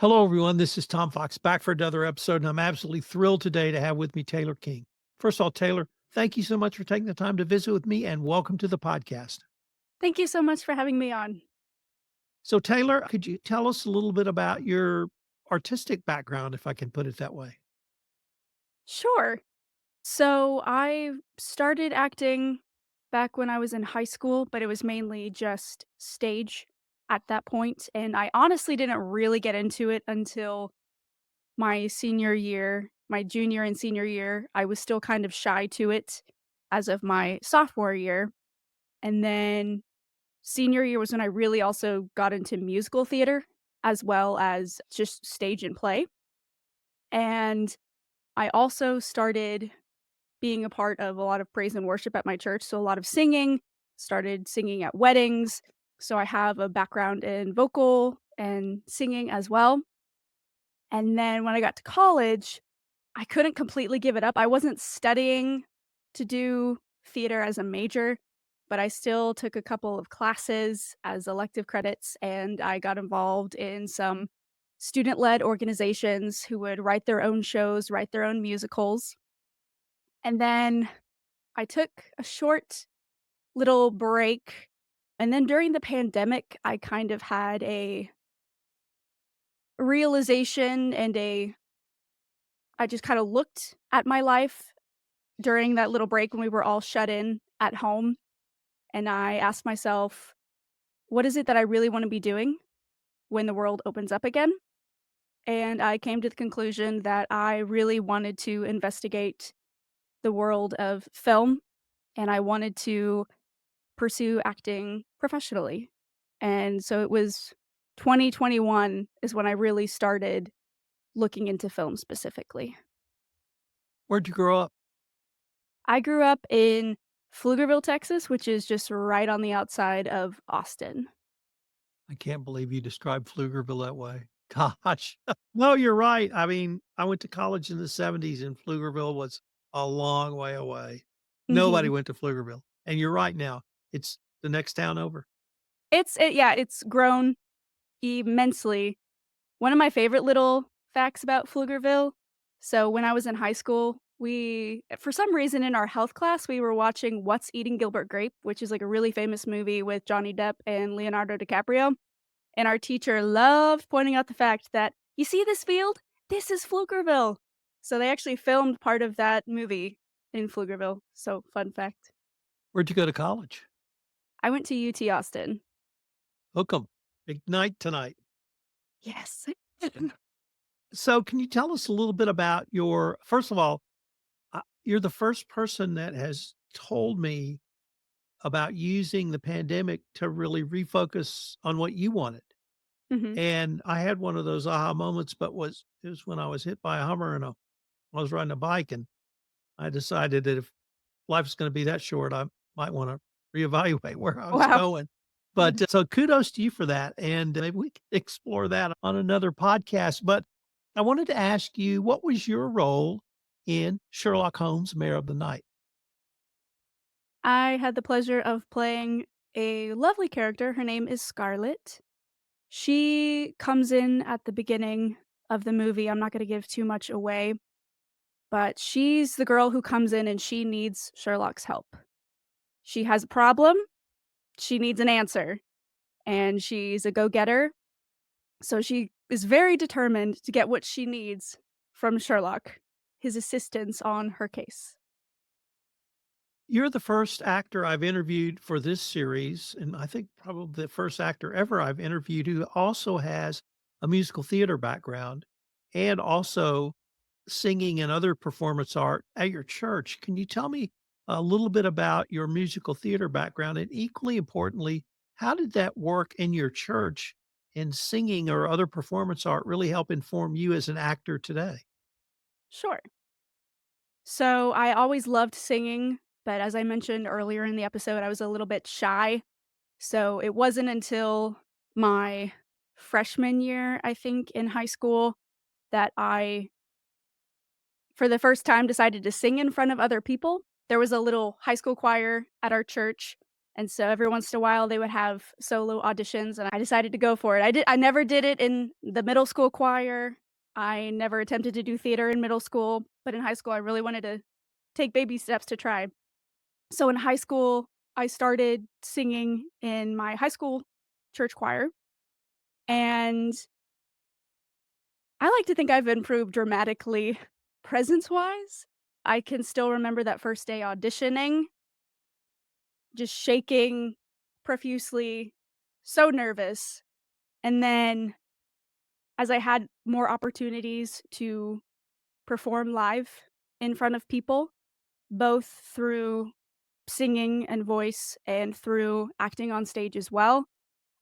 Hello, everyone. This is Tom Fox back for another episode, and I'm absolutely thrilled today to have with me Taylor King. First of all, Taylor, thank you so much for taking the time to visit with me, and welcome to the podcast. Thank you so much for having me on. So, Taylor, could you tell us a little bit about your artistic background, if I can put it that way? Sure. So I started acting back when I was in high school, but it was mainly just stage at that point, and I honestly didn't really get into it until my senior year, my junior and senior year. I was still kind of shy to it as of my sophomore year, and then senior year was when I really also got into musical theater as well as just stage and play, and I also started being a part of a lot of praise and worship at my church, so a lot of singing, started singing at weddings, so I have a background in vocal and singing as well, and then when I got to college, I couldn't completely give it up. I wasn't studying to do theater as a major, but I still took a couple of classes as elective credits, and I got involved in some student-led organizations who would write their own shows, write their own musicals, and then I took a short little break, and then during the pandemic, I kind of had a realization and a I just kinda looked at my life during that little break when we were all shut in at home, and I asked myself, "What is it that I really wanna be doing when the world opens up again?" And I came to the conclusion that I really wanted to investigate the world of film, and I wanted to pursue acting professionally. And so it was 2021 is when I really started looking into film specifically. Where'd you grow up? I grew up in Pflugerville, Texas, which is just right on the outside of Austin. I can't believe you described Pflugerville that way. Gosh. No, you're right. I mean, I went to college in the '70s, and Pflugerville was a long way away. Nobody Mhm. went to Pflugerville. And you're right now. It's the next town over. It's grown immensely. One of my favorite little facts about Pflugerville, so when I was in high school, we for some reason in our health class, we were watching What's Eating Gilbert Grape, which is like a really famous movie with Johnny Depp and Leonardo DiCaprio, and our teacher loved pointing out the fact that, "You see this field? This is Pflugerville." So they actually filmed part of that movie in Pflugerville, so fun fact. Where'd you go to college? I went to UT Austin. Hook 'em. Ignite tonight. Yes. So, can you tell us a little bit about your first of all, you're the first person that has told me about using the pandemic to really refocus on what you wanted. Mhm. And I had one of those aha moments, but it was when I was hit by a Hummer and I was riding a bike, and I decided that if life is gonna be that short, I might wanna reevaluate where I was Wow. going. But, so kudos to you for that, and maybe we can explore that on another podcast. But I wanted to ask you, what was your role in Sherlock Holmes' Mare of the Night? I had the pleasure of playing a lovely character. Her name is Scarlett. She comes in at the beginning of the movie. I'm not going to give too much away, but she's the girl who comes in and she needs Sherlock's help. She has a problem, she needs an answer, and she's a go getter. So she is very determined to get what she needs from Sherlock, his assistance on her case. You're the first actor I've interviewed for this series, and I think probably the first actor ever I've interviewed who also has a musical theater background and also singing and other performance art at your church. Can you tell me a little bit about your musical theater background? And equally importantly, how did that work in your church in singing or other performance art really help inform you as an actor today? Sure. So I always loved singing, but as I mentioned earlier in the episode, I was a little bit shy. So it wasn't until my freshman year, I think, in high school that I, for the first time, decided to sing in front of other people. There was a little high school choir at our church, And so every once in a while, they would have solo auditions, and I decided to go for it. I never did it in the middle school choir. I never attempted to do theater in middle school, but in high school, I really wanted to take baby steps to try. So in high school, I started singing in my high school church choir, and I like to think I've improved dramatically presence-wise. I can still remember that first day auditioning, just shaking profusely, so nervous. And then as I had more opportunities to perform live in front of people, both through singing and voice and through acting on stage as well,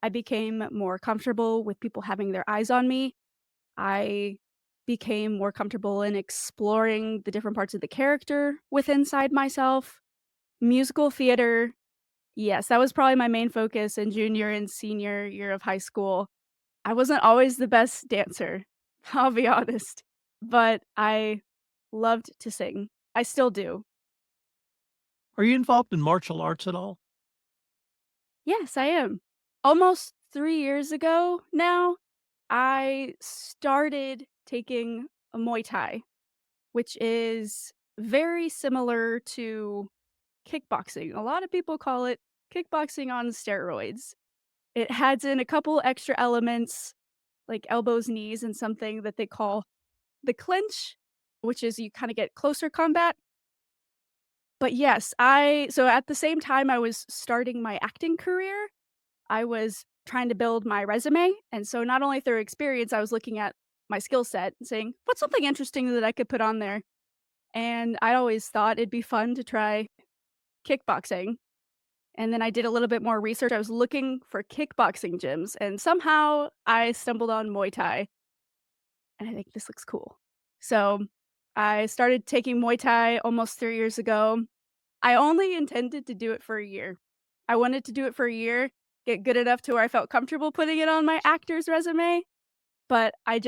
I became more comfortable with people having their eyes on me. I became more comfortable in exploring the different parts of the character with inside myself. Musical theater, yes, that was probably my main focus in junior and senior year of high school. I wasn't always the best dancer, I'll be honest, but I loved to sing. I still do. Are you involved in martial arts at all? Yes, I am. Almost 3 years ago now, I started taking a Muay Thai, which is very similar to kickboxing. A lot of people call it kickboxing on steroids. It adds in a couple extra elements like elbows, knees, and something that they call the clinch, which is you kinda get closer combat. But yes, I so at the same time I was starting my acting career, I was trying to build my resume, and so not only through experience, I was looking at my skill set and saying, "What's something interesting that I could put on there?" And I always thought it'd be fun to try kickboxing, and then I did a little bit more research. I was looking for kickboxing gyms, and somehow I stumbled on Muay Thai, and I think this looks cool. So, I started taking Muay Thai almost 3 years ago. I only intended to do it for a year. I wanted to do it for a year, get good enough to where I felt comfortable putting it on my actor's resume, but I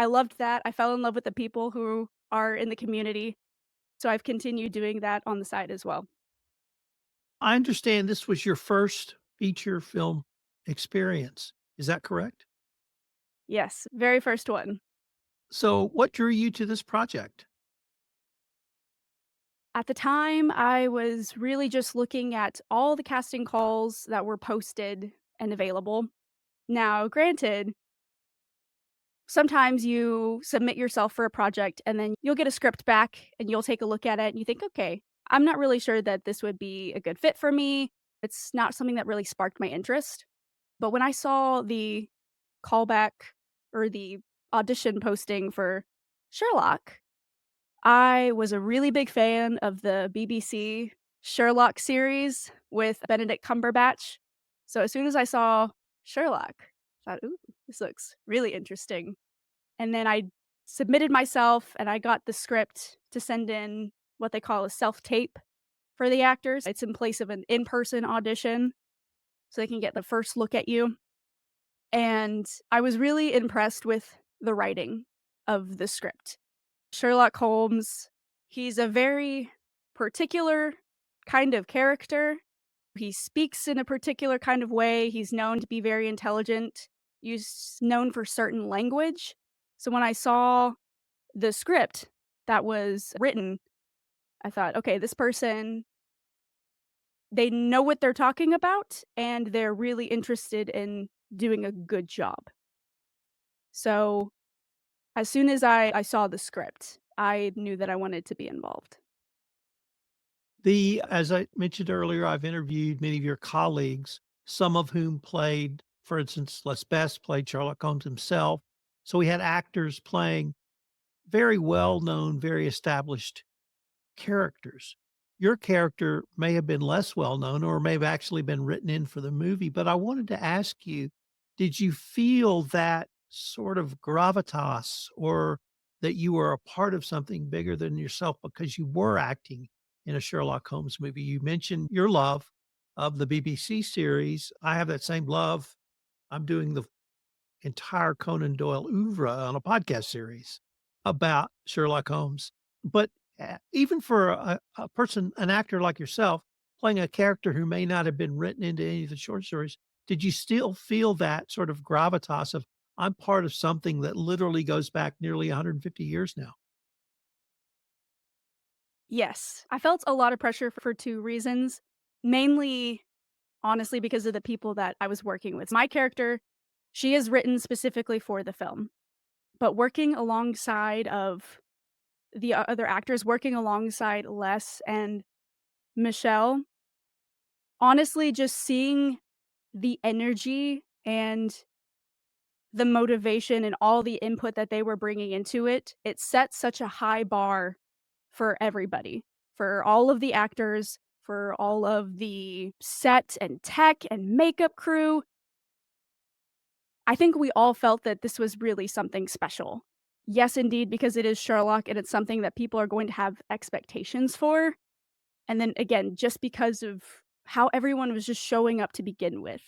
loved that. I fell in love with the people who are in the community, so I've continued doing that on the side as well. I understand this was your first feature film experience. Is that correct? Yes, very first one. So, what drew you to this project? At the time, I was really just looking at all the casting calls that were posted and available. Now, granted, sometimes you submit yourself for a project and then you'll get a script back and you'll take a look at it and you think, okay, I'm not really sure that this would be a good fit for me. It's not something that really sparked my interest. But when I saw the callback or the audition posting for Sherlock, I was a really big fan of the BBC Sherlock series with Benedict Cumberbatch. So as soon as I saw Sherlock, I thought, ooh, this looks really interesting. And then I submitted myself and I got the script to send in what they call a self-tape for the actors. It's in place of an in-person audition, so they can get the first look at you. And I was really impressed with the writing of the script. Sherlock Holmes, he's a very particular kind of character. He speaks in a particular kind of way. He's known to be very intelligent. He's known for certain language. So when I saw the script that was written, I thought, okay, this person, they know what they're talking about and they're really interested in doing a good job. So as soon as I saw the script, I knew that I wanted to be involved. As I mentioned earlier, I've interviewed many of your colleagues, some of whom played, for instance, Les Best played Sherlock Holmes himself. So we had actors playing very well known, very established characters. Your character may have been less well known or may have actually been written in for the movie, but I wanted to ask you, did you feel that sort of gravitas or that you were a part of something bigger than yourself because you were acting in a Sherlock Holmes movie? You mentioned your love of the BBC series. I have that same love. I'm doing the entire Conan Doyle oeuvre on a podcast series about Sherlock Holmes. But even for an actor like yourself, playing a character who may not have been written into any of the short stories, did you still feel that sort of gravitas of, "I'm part of something that literally goes back nearly 150 years now"? Yes. I felt a lot of pressure for 2 reasons, mainly, honestly, because of the people that I was working with. My character, she is written specifically for the film, but working alongside of the other actors, working alongside Les and Michelle, honestly, just seeing the energy and the motivation and all the input that they were bringing into it, it set such a high bar for everybody, for all of the actors, for all of the set and tech and makeup crew. I think we all felt that this was really something special. Yes, indeed, because it is Sherlock and it's something that people are going to have expectations for. And then again, just because of how everyone was just showing up to begin with.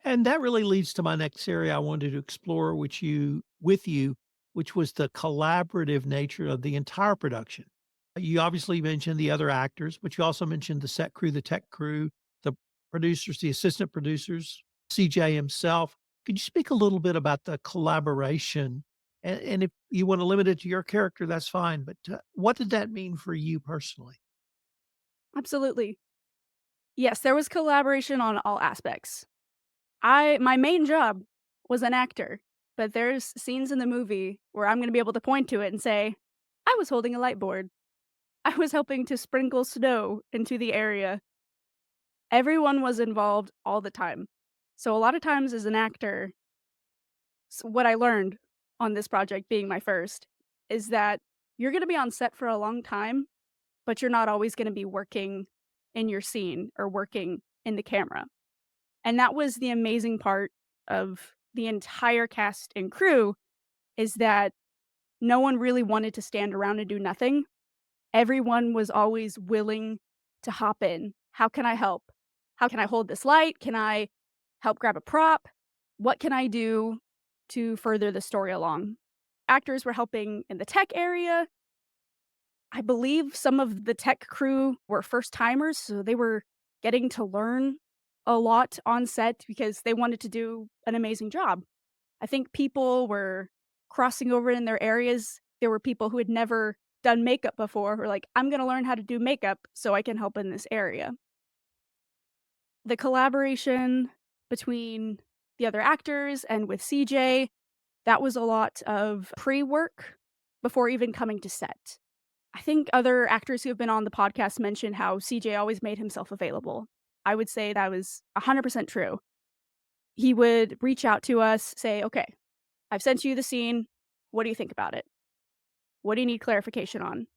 And that really leads to my next area I wanted to explore, with you, which was the collaborative nature of the entire production. You obviously mentioned the other actors, but you also mentioned the set crew, the tech crew, the producers, the assistant producers, CJ himself. Could you speak a little bit about the collaboration? And if you want to limit it to your character, that's fine. But what did that mean for you personally? Absolutely. Yes, there was collaboration on all aspects. My main job was an actor, but there's scenes in the movie where I'm gonna be able to point to it and say, "I was holding a light board. I was helping to sprinkle snow into the area." Everyone was involved all the time. So a lot of times as an actor, what I learned on this project being my first is that you're gonna be on set for a long time, but you're not always gonna be working in your scene or working in the camera. And that was the amazing part of the entire cast and crew is that no one really wanted to stand around and do nothing. Everyone was always willing to hop in. "How can I help? How can I hold this light? Can I help grab a prop? What can I do to further the story along?" Actors were helping in the tech area. I believe some of the tech crew were first timers, so they were getting to learn a lot on set because they wanted to do an amazing job. I think people were crossing over in their areas. There were people who had never done makeup before who were like, "I'm gonna learn how to do makeup so I can help in this area." The collaboration between the other actors and with CJ, that was a lot of pre-work before even coming to set. I think other actors who have been on the podcast mentioned how CJ always made himself available. I would say that was 100% true. He would reach out to us, say, "Okay, I've sent you the scene. What do you think about it? What do you need clarification on?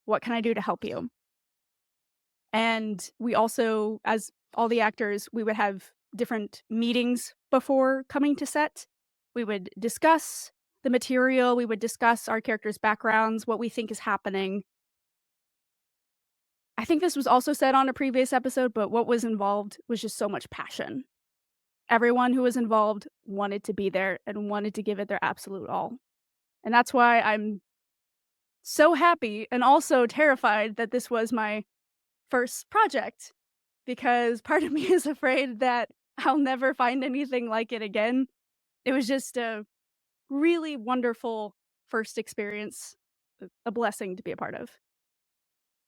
What can I do to help you?" And we also, as all the actors, we would have different meetings before coming to set. We would discuss the material, we would discuss our characters' backgrounds, what we think is happening. I think this was also said on a previous episode, but what was involved was just so much passion. Everyone who was involved wanted to be there and wanted to give it their absolute all. And that's why I'm so happy and also terrified that this was my first project, because part of me is afraid that I'll never find anything like it again. It was just a really wonderful first experience, a blessing to be a part of.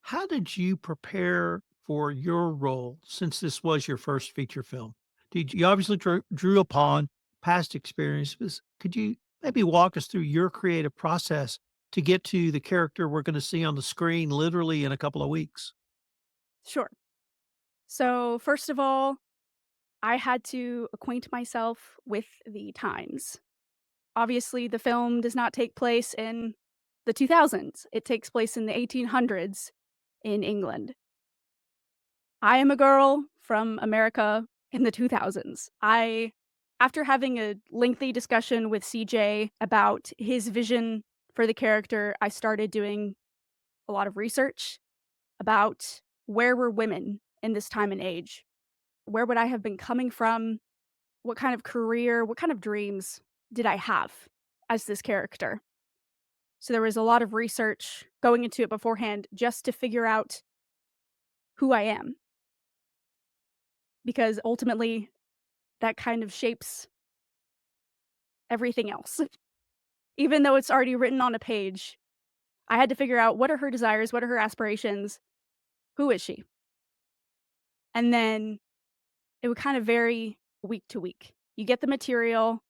How did you prepare for your role since this was your first feature film? Did you obviously drew upon past experiences? Could you maybe walk us through your creative process to get to the character we're going to see on the screen literally in a couple of weeks? Sure. So, first of all, I had to acquaint myself with the times. Obviously, the film does not take place in the 2000s. It takes place in the 1800s in England. I am a girl from America in the 2000s. After having a lengthy discussion with CJ about his vision for the character, I started doing a lot of research about where were women in this time and age? Where would I have been coming from? What kind of career, what kind of dreams did I have as this character? So there was a lot of research going into it beforehand just to figure out who I am, because ultimately that kind of shapes everything else. Even though it's already written on a page, I had to figure out what are her desires, what are her aspirations, who is she? And then it would kind of vary week to week. You get the material,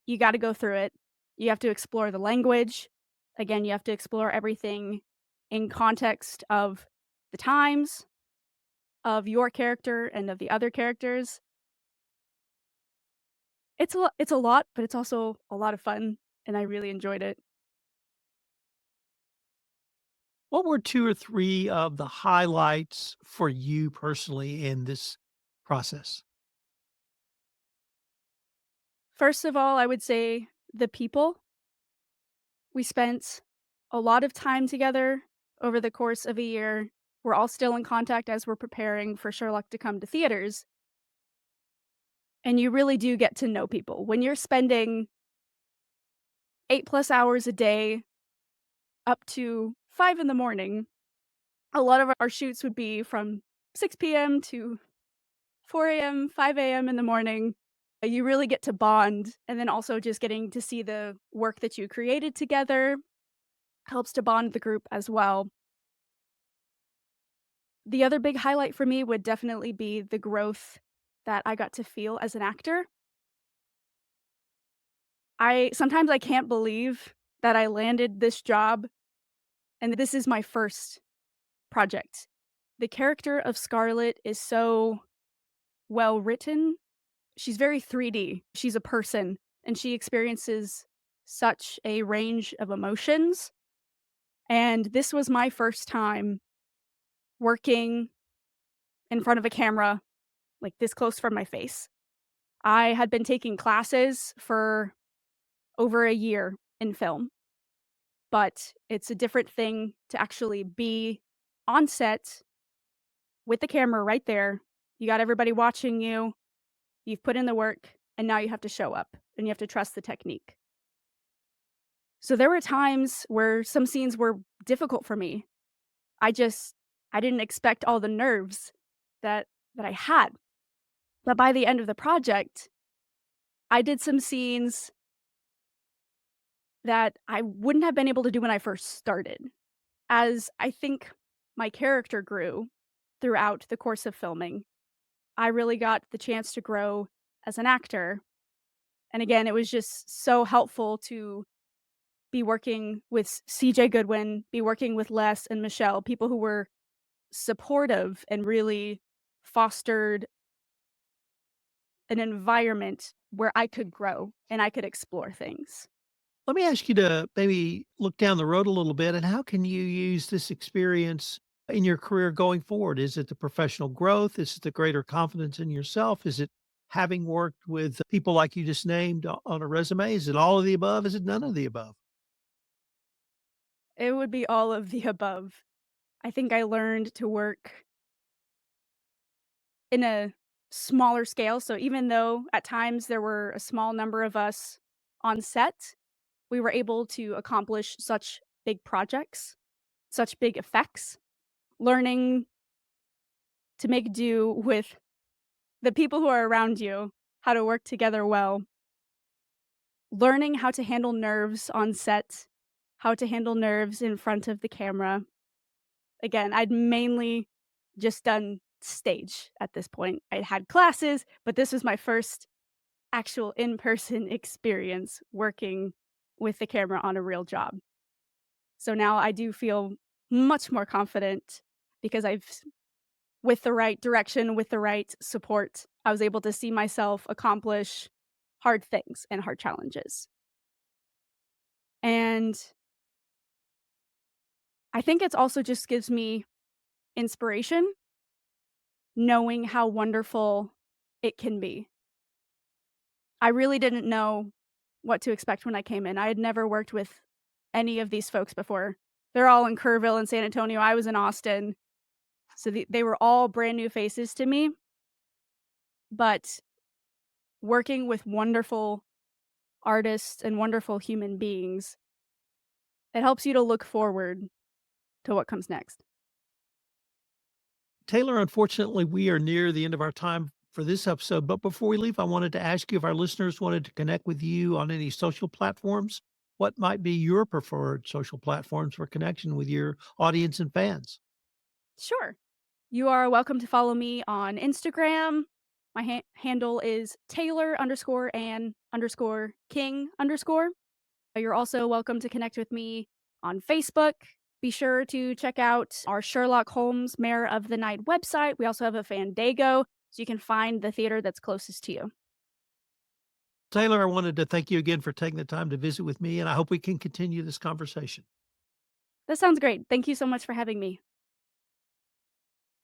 you gotta go through it. You have to explore the language. Again, you have to explore everything in context of the times, of your character, and of the other characters. It's a lot, but it's also a lot of fun, and I really enjoyed it. What were 2 or 3 of the highlights for you personally in this process? First of all, I would say the people. We spent a lot of time together over the course of a year. We're all still in contact as we're preparing for Sherlock to come to theaters, and you really do get to know people. When you're spending 8 plus hours a day up to 5 in the morning, a lot of our shoots would be from 6 PM to 4 AM, 5 AM in the morning. You really get to bond, and then also just getting to see the work that you created together helps to bond the group as well. The other big highlight for me would definitely be the growth that I got to feel as an actor. I sometimes I can't believe that I landed this job and this is my first project. The character of Scarlett is so well written. She's very 3D. She's a person and she experiences such a range of emotions. And this was my first time working in front of a camera like this close from my face. I had been taking classes for over a year in film, but it's a different thing to actually be on set with the camera right there. You got everybody watching you, you've put in the work, and now you have to show up and you have to trust the technique. So there were times where some scenes were difficult for me. I just I didn't expect all the nerves that I had. But by the end of the project, I did some scenes that I wouldn't have been able to do when I first started. As I think my character grew throughout the course of filming, I really got the chance to grow as an actor. And again, it was just so helpful to be working with CJ Goodwin, be working with Les and Michelle, people who were supportive and really fostered an environment where I could grow and I could explore things. Let me ask you to maybe look down the road a little bit, and how can you use this experience in your career going forward? Is it the professional growth? Is it the greater confidence in yourself? Is it having worked with people like you just named on a resume? Is it all of the above? Is it none of the above? It would be all of the above. I think I learned to work in a smaller scale, so even though at times there were a small number of us on set, we were able to accomplish such big projects, such big effects, learning to make do with the people who are around you, how to work together well, learning how to handle nerves on set, how to handle nerves in front of the camera. Again, I'd mainly just done stage at this point. I had classes, but this was my first actual in-person experience working with the camera on a real job. So now I do feel much more confident because with the right direction, with the right support, I was able to see myself accomplish hard things and hard challenges. And I think it's also just gives me inspiration knowing how wonderful it can be. I really didn't know what to expect when I came in. I had never worked with any of these folks before. They're all in Kerrville and San Antonio. I was in Austin. So they were all brand new faces to me, but working with wonderful artists and wonderful human beings, it helps you to look forward to what comes next. Taylor, unfortunately, we are near the end of our time for this episode. But before we leave, I wanted to ask you if our listeners wanted to connect with you on any social platforms, what might be your preferred social platforms for connection with your audience and fans? Sure. You are welcome to follow me on Instagram. My handle is Taylor underscore Ann underscore King underscore. You're also welcome to connect with me on Facebook. Be sure to check out our Sherlock Holmes Mare of the Night website. We also have a Fandango, so you can find the theater that's closest to you. Taylor, I wanted to thank you again for taking the time to visit with me, and I hope we can continue this conversation. That sounds great. Thank you so much for having me.